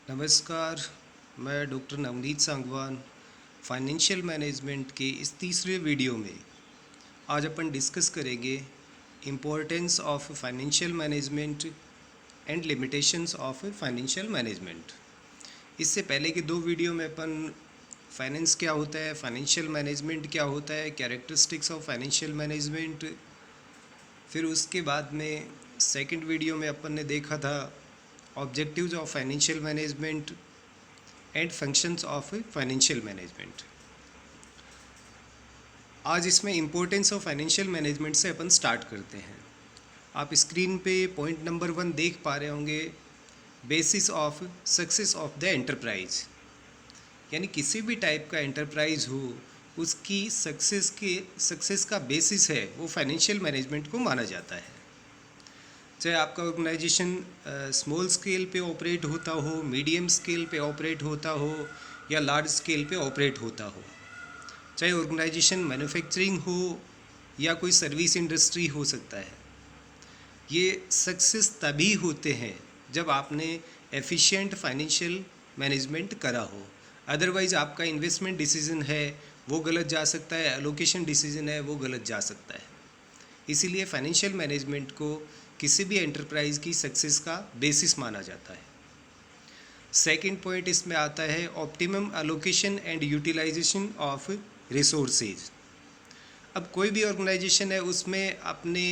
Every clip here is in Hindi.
नमस्कार। मैं doctor Navneet Sangwan financial management के इस तीसरे वीडियो में आज अपन डिस्कस करेंगे importance of financial management and limitations of financial management. इससे पहले के दो वीडियो में अपन फाइनेंस क्या होता है, फाइनेंशियल मैनेजमेंट क्या होता है, कैरेक्टरिस्टिक्स ऑफ फाइनेंशियल मैनेजमेंट, फिर उसके बाद में सेकंड वीडियो में अपन ने देखा था objectives of financial management and functions of financial management. आज इसमें इम्पोर्टेंस ऑफ फाइनेंशियल मैनेजमेंट से अपन स्टार्ट करते हैं। आप स्क्रीन पे पॉइंट नंबर 1 देख पा रहे होंगे, basis of success of the enterprise. यानी किसी भी टाइप का एंटरप्राइज हो, उसकी सक्सेस का बेसिस है वो फाइनेंशियल मैनेजमेंट को माना जाता है। चाहे आपका ऑर्गेनाइजेशन स्मॉल स्केल पे ऑपरेट होता हो, मीडियम स्केल पे ऑपरेट होता हो या लार्ज स्केल पे ऑपरेट होता हो, चाहे ऑर्गेनाइजेशन मैन्युफैक्चरिंग हो या कोई सर्विस इंडस्ट्री हो सकता है, ये सक्सेस तभी होते हैं जब आपने एफिशिएंट फाइनेंशियल मैनेजमेंट करा हो। अदरवाइज़ आपका इन्वेस्टमेंट डिसीजन है वो गलत जा सकता है, एलोकेशन डिसीजन है वो गलत जा सकता है। इसीलिए फाइनेंशियल मैनेजमेंट को किसी भी एंटरप्राइज की सक्सेस का बेसिस माना जाता है। सेकंड पॉइंट इसमें आता है optimum allocation and utilisation of resources. अब कोई भी ऑर्गेनाइजेशन है, उसमें अपने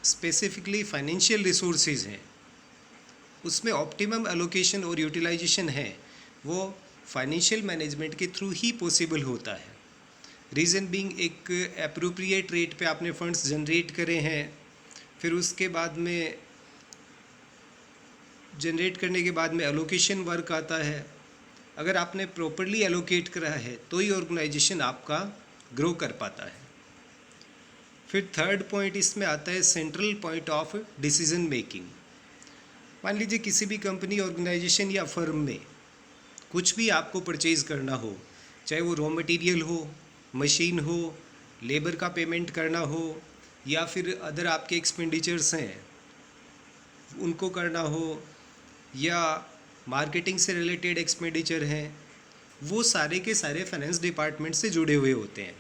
स्पेसिफिकली फाइनेंशियल रिसोर्सेज हैं, उसमें ऑप्टिमम एलोकेशन और यूटिलाइजेशन है वो फाइनेंशियल मैनेजमेंट के थ्रू ही पॉसिबल होता है। रीज़न बीइंग, एक एप्रोप्रिएट रेट पे आपने फंड्स जनरेट करे हैं, फिर उसके बाद में जनरेट करने के बाद में एलोकेशन वर्क आता है। अगर आपने प्रॉपरली एलोकेट करा है तो ही ऑर्गेनाइजेशन आपका ग्रो कर पाता है। फिर थर्ड पॉइंट इसमें आता है central point of decision making. मान लीजिए किसी भी कंपनी, ऑर्गेनाइजेशन या फर्म में कुछ भी आपको परचेज करना हो, चाहे वो रॉ मटेरियल हो, मशीन हो, लेबर का पेमेंट करना हो या फिर अदर आपके एक्सपेंडिचर्स हैं उनको करना हो, या मार्केटिंग से रिलेटेड एक्सपेंडिचर हैं, वो सारे के सारे फाइनेंस डिपार्टमेंट से जुड़े हुए होते हैं।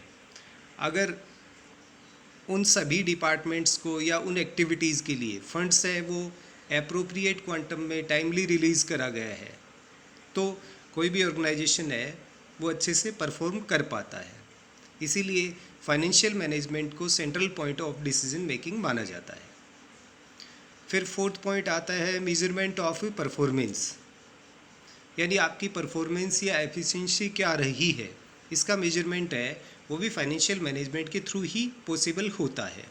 अगर उन सभी डिपार्टमेंट्स को या उन एक्टिविटीज़ के लिए फंड्स है वो एप्रोप्रिएट क्वांटम में टाइमली रिलीज़ करा गया है, तो कोई भी ऑर्गेनाइजेशन है वो अच्छे से परफॉर्म कर पाता है। इसीलिए फाइनेंशियल मैनेजमेंट को central point of decision making माना जाता है। फिर फोर्थ पॉइंट आता है मेजरमेंट ऑफ परफॉर्मेंस, यानी आपकी परफॉर्मेंस या एफिशिएंसी क्या रही है, इसका मेजरमेंट है वो भी फाइनेंशियल मैनेजमेंट के थ्रू ही पॉसिबल होता है।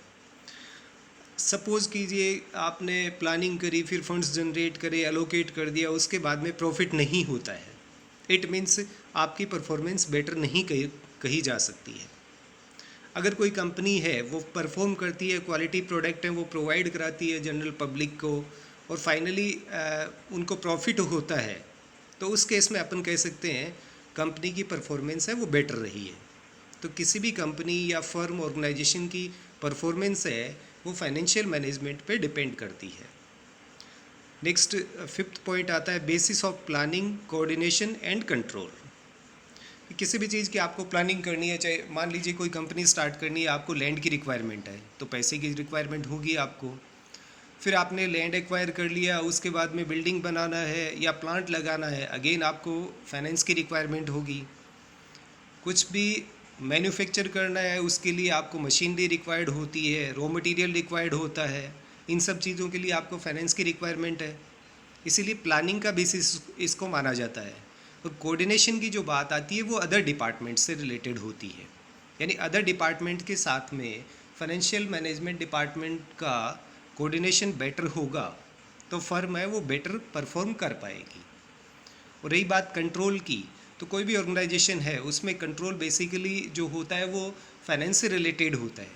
सपोज़ कीजिए आपने प्लानिंग करी, फिर फंड्स जनरेट करे, एलोकेट कर दिया, उसके बाद में प्रॉफिट नहीं होता है, इट मीन्स आपकी परफॉर्मेंस बेटर नहीं कही जा सकती है। अगर कोई कंपनी है वो परफॉर्म करती है, क्वालिटी प्रोडक्ट है वो प्रोवाइड कराती है जनरल पब्लिक को, और फाइनली उनको प्रॉफिट होता है, तो उस केस में अपन कह सकते हैं कंपनी की परफॉर्मेंस है वो बेटर रही है। तो किसी भी कंपनी या फर्म, ऑर्गेनाइजेशन की परफॉर्मेंस है वो फाइनेंशियल मैनेजमेंट पे डिपेंड करती है। नेक्स्ट फिफ्थ पॉइंट आता है basis of planning, coordination and control. किसी भी चीज़ की आपको प्लानिंग करनी है, चाहे मान लीजिए कोई कंपनी स्टार्ट करनी है, आपको लैंड की रिक्वायरमेंट है तो पैसे की रिक्वायरमेंट होगी आपको। फिर आपने लैंड एक्वायर कर लिया, उसके बाद में बिल्डिंग बनाना है या प्लांट लगाना है, अगेन आपको फाइनेंस की रिक्वायरमेंट होगी। कुछ भी मैन्युफैक्चर करना है उसके लिए आपको मशीनरी रिक्वायर्ड होती है, रॉ मटेरियल रिक्वायर्ड होता है, इन सब चीज़ों के लिए आपको फाइनेंस की रिक्वायरमेंट है। इसीलिए प्लानिंग का बेसिस इसको माना जाता है। और कोऑर्डिनेशन की जो बात आती है वो अदर डिपार्टमेंट से रिलेटेड होती है, यानी अदर डिपार्टमेंट के साथ में फाइनेंशियल मैनेजमेंट डिपार्टमेंट का कोऑर्डिनेशन बेटर होगा तो फर्म है वो बेटर परफॉर्म कर पाएगी। और रही बात कंट्रोल की, तो कोई भी ऑर्गेनाइजेशन है उसमें कंट्रोल बेसिकली जो होता है वो फाइनेंस से रिलेटेड होता है।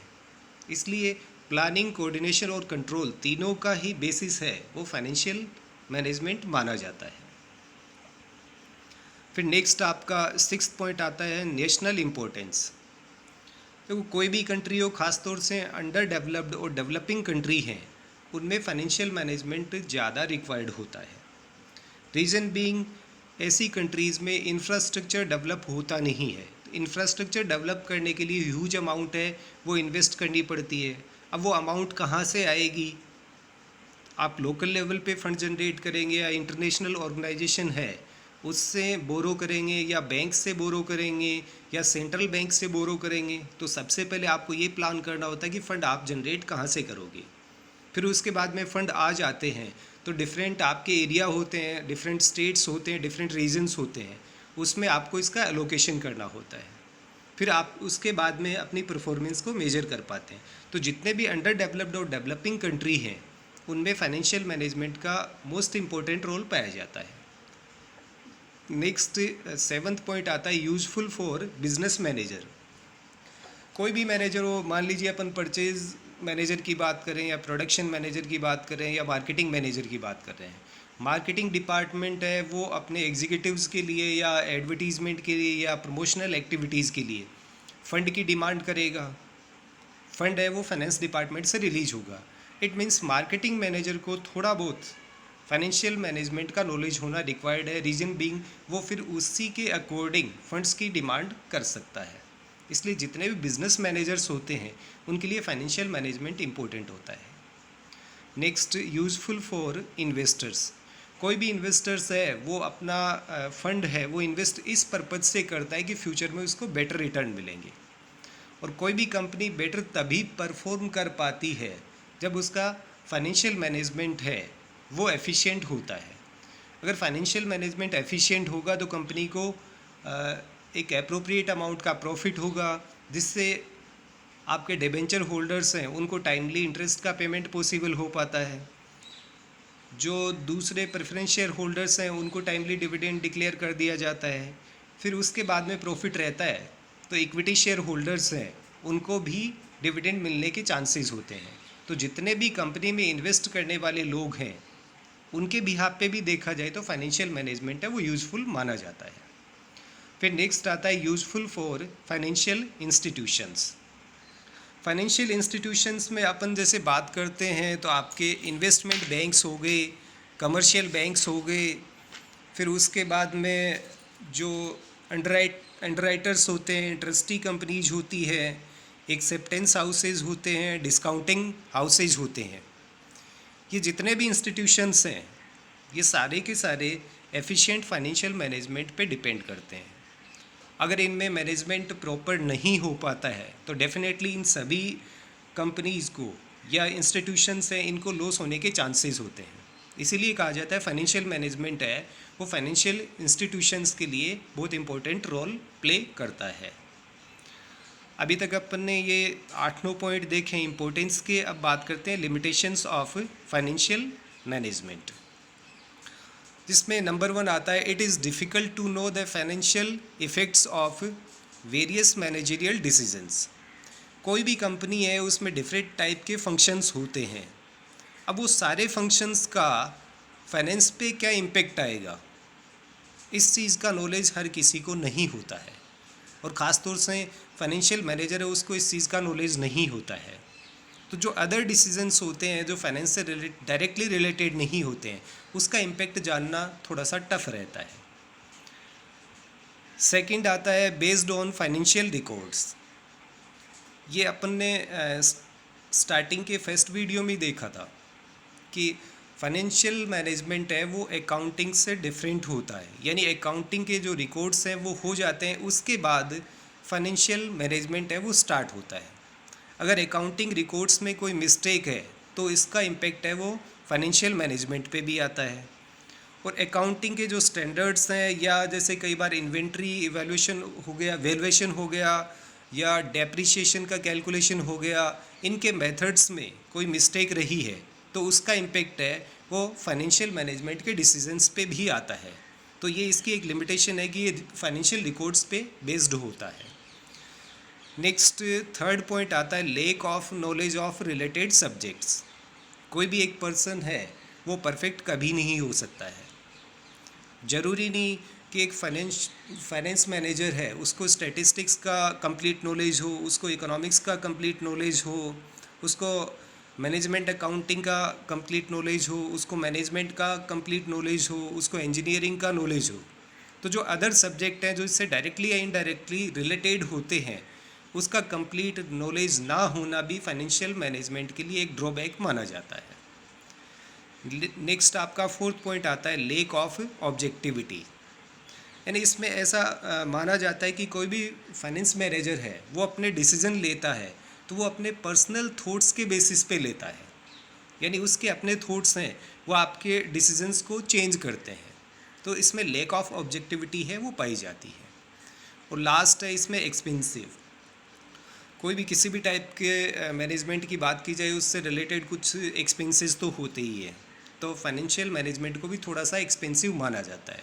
इसलिए प्लानिंग, कोऑर्डिनेशन और कंट्रोल तीनों का ही बेसिस है वो फाइनेंशियल मैनेजमेंट माना जाता है। फिर नेक्स्ट आपका सिक्स्थ पॉइंट आता है नेशनल इम्पोर्टेंस। देखो कोई भी कंट्री हो, ख़ासतौर से अंडर डेवलप्ड और डेवलपिंग कंट्री हैं, उनमें फाइनेंशियल मैनेजमेंट ज़्यादा रिक्वायर्ड होता है। रीज़न बीइंग ऐसी कंट्रीज़ में इंफ्रास्ट्रक्चर डेवलप होता नहीं है। इंफ्रास्ट्रक्चर डेवलप करने के लिए ह्यूज अमाउंट है वो इन्वेस्ट करनी पड़ती है। अब वो अमाउंट कहाँ से आएगी? आप लोकल लेवल पे फंड जनरेट करेंगे या इंटरनेशनल ऑर्गेनाइजेशन है उससे बोरो करेंगे या बैंक से बोरो करेंगे या सेंट्रल बैंक से बोरो करेंगे? तो सबसे पहले आपको ये प्लान करना होता है कि फ़ंड आप जनरेट कहाँ से करोगे। फिर उसके बाद में फ़ंड आ जाते हैं तो डिफरेंट आपके एरिया होते हैं, डिफरेंट स्टेट्स होते हैं, डिफरेंट रीजन्स होते हैं, उसमें आपको इसका एलोकेशन करना होता है। फिर आप उसके बाद में अपनी परफॉर्मेंस को मेजर कर पाते हैं। तो जितने भी अंडर डेवलप्ड और डेवलपिंग कंट्री हैं उनमें फाइनेंशियल मैनेजमेंट का मोस्ट इम्पोर्टेंट रोल पाया जाता है। नेक्स्ट 7th पॉइंट आता है यूजफुल फॉर बिजनेस मैनेजर। कोई भी मैनेजर हो, मान लीजिए अपन परचेज मैनेजर की बात करें या प्रोडक्शन मैनेजर की बात करें या मार्केटिंग मैनेजर की बात कर रहे हैं। मार्केटिंग डिपार्टमेंट है वो अपने एग्जीक्यूटिव्स के लिए या एडवर्टीज़मेंट के लिए या प्रमोशनल एक्टिविटीज़ के लिए फ़ंड की डिमांड करेगा। फ़ंड है वो फाइनेंस डिपार्टमेंट से रिलीज होगा। इट मीन्स मार्केटिंग मैनेजर को थोड़ा बहुत फाइनेंशियल मैनेजमेंट का नॉलेज होना रिक्वायर्ड है। रीजन बीइंग वो फिर उसी के अकॉर्डिंग फंड्स की डिमांड कर सकता है। इसलिए जितने भी बिजनेस मैनेजर्स होते हैं उनके लिए फाइनेंशियल मैनेजमेंट इम्पोर्टेंट होता है। Next, useful for investors. कोई भी इन्वेस्टर्स है वो अपना फंड है वो इन्वेस्ट इस पर्पज़ से करता है कि फ्यूचर में उसको बेटर रिटर्न मिलेंगे। और कोई भी कंपनी बेटर तभी परफॉर्म कर पाती है जब उसका फाइनेंशियल मैनेजमेंट है वो एफिशिएंट होता है। अगर फाइनेंशियल मैनेजमेंट एफिशिएंट होगा तो कंपनी को एक एप्रोप्रिएट अमाउंट का प्रॉफिट होगा, जिससे आपके डिबेंचर होल्डर्स हैं उनको टाइमली इंटरेस्ट का पेमेंट पॉसिबल हो पाता है। जो दूसरे प्रेफरेंस शेयर होल्डर्स हैं उनको टाइमली डिविडेंड डिक्लेयर कर दिया जाता है। फिर उसके बाद में प्रॉफिट रहता है तो इक्विटी शेयर होल्डर्स हैं उनको भी डिविडेंड मिलने के चांसेस होते हैं। तो जितने भी कंपनी में इन्वेस्ट करने वाले लोग हैं उनके बिहाफ पे भी देखा जाए तो फाइनेंशियल मैनेजमेंट है वो यूज़फुल माना जाता है। फिर नेक्स्ट आता है useful for financial institutions. Financial institutions में अपन जैसे बात करते हैं तो आपके इन्वेस्टमेंट बैंक्स हो गए, कमर्शियल बैंक्स हो गए, फिर उसके बाद में जो अंडरराइटर्स होते हैं, ट्रस्टी कंपनीज होती है, एक्सेप्टेंस हाउसेज होते हैं, डिस्काउंटिंग हाउसेज होते हैं। ये जितने भी इंस्टीट्यूशंस हैं ये सारे के सारे एफिशिएंट फाइनेंशियल मैनेजमेंट पे डिपेंड करते हैं। अगर इनमें मैनेजमेंट प्रॉपर नहीं हो पाता है तो डेफिनेटली इन सभी कंपनीज़ को या इंस्टीट्यूशंस हैं इनको लॉस होने के चांसेस होते हैं। इसीलिए कहा जाता है फाइनेंशियल मैनेजमेंट है वो फाइनेंशियल इंस्टीट्यूशंस के लिए बहुत इंपॉर्टेंट रोल प्ले करता है। अभी तक अपन ने ये 8-9 पॉइंट देखे हैं इंपॉर्टेंस के। अब बात करते हैं लिमिटेशंस ऑफ फाइनेंशियल मैनेजमेंट, जिसमें नंबर 1 आता है it is difficult to know the financial effects of various managerial decisions. कोई भी कंपनी है उसमें डिफरेंट टाइप के फंक्शंस होते हैं। अब वो सारे फंक्शंस का फाइनेंस पे क्या इम्पेक्ट आएगा इस चीज़ का नॉलेज हर किसी को नहीं होता है, और ख़ास तौर से फाइनेंशियल मैनेजर है उसको इस चीज़ का नॉलेज नहीं होता है। तो जो अदर डिसीजंस होते हैं जो फाइनेंस से डायरेक्टली रिलेटेड नहीं होते हैं उसका इम्पेक्ट जानना थोड़ा सा टफ रहता है। सेकंड आता है बेस्ड ऑन फाइनेंशियल रिकॉर्ड्स। ये अपन ने स्टार्टिंग के फर्स्ट वीडियो में देखा था कि फाइनेंशियल मैनेजमेंट है वो अकाउंटिंग से डिफरेंट होता है, यानी अकाउंटिंग के जो रिकॉर्ड्स हैं वो हो जाते हैं उसके बाद फाइनेंशियल मैनेजमेंट है वो स्टार्ट होता है। अगर अकाउंटिंग रिकॉर्ड्स में कोई मिस्टेक है तो इसका इम्पेक्ट है वो फाइनेंशियल मैनेजमेंट पे भी आता है। और अकाउंटिंग के जो स्टैंडर्ड्स हैं या जैसे कई बार इन्वेंट्री इवैल्यूएशन हो गया, वैल्यूएशन हो गया या डेप्रिसिएशन का कैलकुलेशन हो गया, इनके मेथड्स में कोई मिस्टेक रही है तो उसका इम्पेक्ट है वो फाइनेंशियल मैनेजमेंट के डिसीजंस पे भी आता है। तो ये इसकी एक लिमिटेशन है कि ये फाइनेंशियल रिकॉर्ड्स पे बेस्ड होता है। नेक्स्ट थर्ड पॉइंट आता है lack of knowledge of related subjects. कोई भी एक पर्सन है वो परफेक्ट कभी नहीं हो सकता है। ज़रूरी नहीं कि एक फाइनेंस मैनेजर है उसको स्टैटिस्टिक्स का कंप्लीट नॉलेज हो, उसको इकोनॉमिक्स का कंप्लीट नॉलेज हो, उसको मैनेजमेंट अकाउंटिंग का कंप्लीट नॉलेज हो, उसको मैनेजमेंट का कंप्लीट नॉलेज हो, उसको इंजीनियरिंग का नॉलेज हो। तो जो अदर सब्जेक्ट हैं जो इससे डायरेक्टली या इनडायरेक्टली रिलेटेड होते हैं, उसका कंप्लीट नॉलेज ना होना भी फाइनेंशियल मैनेजमेंट के लिए एक ड्रॉबैक माना जाता है। नेक्स्ट आपका फोर्थ पॉइंट आता है लेक ऑफ ऑब्जेक्टिविटी। यानी इसमें ऐसा माना जाता है कि कोई भी फाइनेंस मैनेजर है वो अपने डिसीजन लेता है तो वो अपने पर्सनल थॉट्स के बेसिस पे लेता है, यानी उसके अपने थॉट्स हैं वो आपके डिसीजंस को चेंज करते हैं, तो इसमें लेक ऑफ ऑब्जेक्टिविटी है वो पाई जाती है। और लास्ट है इसमें एक्सपेंसिव। कोई भी किसी भी टाइप के मैनेजमेंट की बात की जाए उससे रिलेटेड कुछ एक्सपेंसेस तो होते ही है, तो फाइनेंशियल मैनेजमेंट को भी थोड़ा सा एक्सपेंसिव माना जाता है।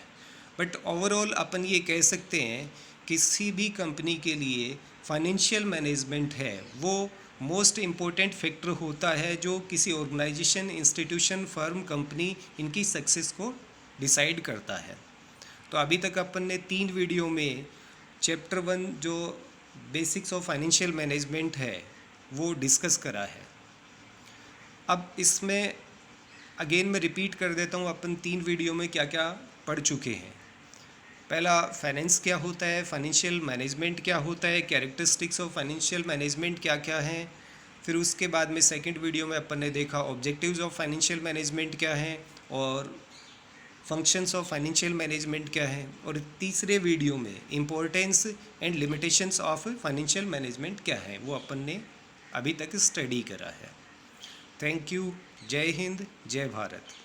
बट ओवरऑल अपन ये कह सकते हैं किसी भी कंपनी के लिए फाइनेंशियल मैनेजमेंट है वो मोस्ट इम्पोर्टेंट फैक्टर होता है जो किसी ऑर्गेनाइजेशन, इंस्टीट्यूशन, फर्म, कंपनी इनकी सक्सेस को डिसाइड करता है। तो अभी तक अपन ने 3 वीडियो में चैप्टर 1 जो बेसिक्स ऑफ फाइनेंशियल मैनेजमेंट है वो डिस्कस करा है। अब इसमें अगेन मैं रिपीट कर देता हूँ अपन 3 वीडियो में क्या क्या पढ़ चुके हैं। पहला फाइनेंस क्या होता है, फाइनेंशियल मैनेजमेंट क्या होता है, कैरेक्टरिस्टिक्स ऑफ फाइनेंशियल मैनेजमेंट क्या क्या हैं। फिर उसके बाद में सेकंड वीडियो में अपन ने देखा ऑब्जेक्टिव्स ऑफ फाइनेंशियल मैनेजमेंट क्या हैं और फंक्शंस ऑफ फाइनेंशियल मैनेजमेंट क्या है। और तीसरे वीडियो में importance and limitations of financial management क्या है वो अपन ने अभी तक स्टडी करा है। Thank you. जय हिंद, जय भारत।